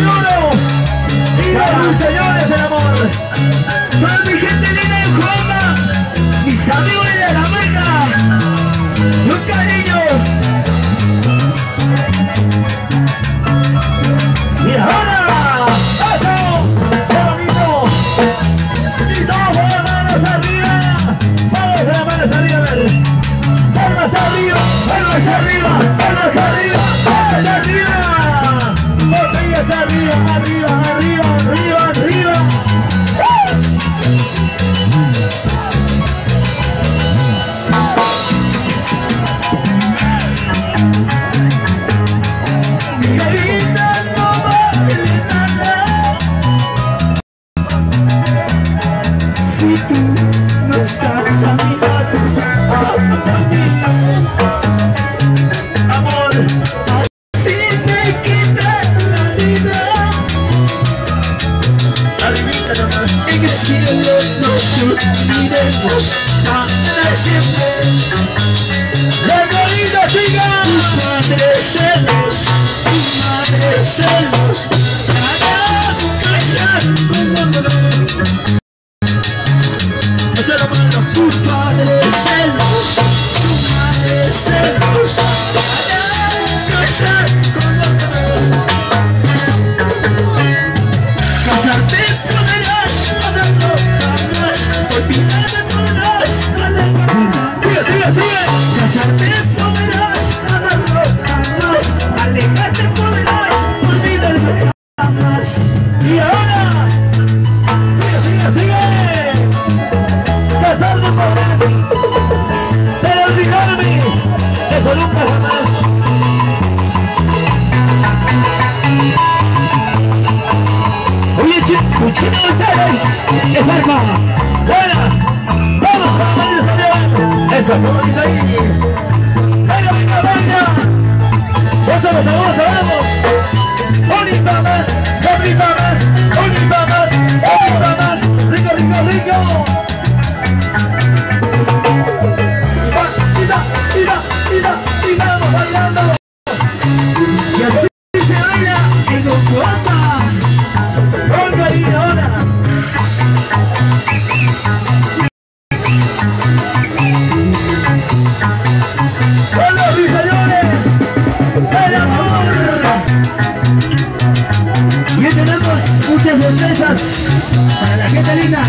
uno. Para mis señores el amor. Para mi gente linda de Oklahoma. Mis amigos de la Meca. Un cariño. Y ahora, eso, qué bonito. Y todas las manos arriba. Vamos a las manos arriba, a ver. Palmas arriba, palmas arriba, palmas arriba, palmas arriba. Botellas arriba, arriba, arriba, arriba, arriba. Si tú no estás a mi lado, amor, así me quita la vida. Adivina nomás, en el cielo nos uniremos para siempre. La bonita siga. Tu madre celos, para tu casa con amor. Tu padre celos, para casar con amor. Casarte podrás, amarlo jamás, olvidarte podrás, sigue. Casarte podrás, amarlo jamás, alejarte podrás, olvidarte jamás. Y ahora, sigue. Casarte podrás, pero olvidarme, eso nunca jamás. Oye, Chino González, esa arma, buena, vamos, eso, qué bonito ahí. Venga, vamos, bonita más, rico. Y vamos bailando. Y así se baila en Oklahoma. Ponga y ahora. Hola mis señores, el amor. Y hoy tenemos muchas sorpresas para la gente linda.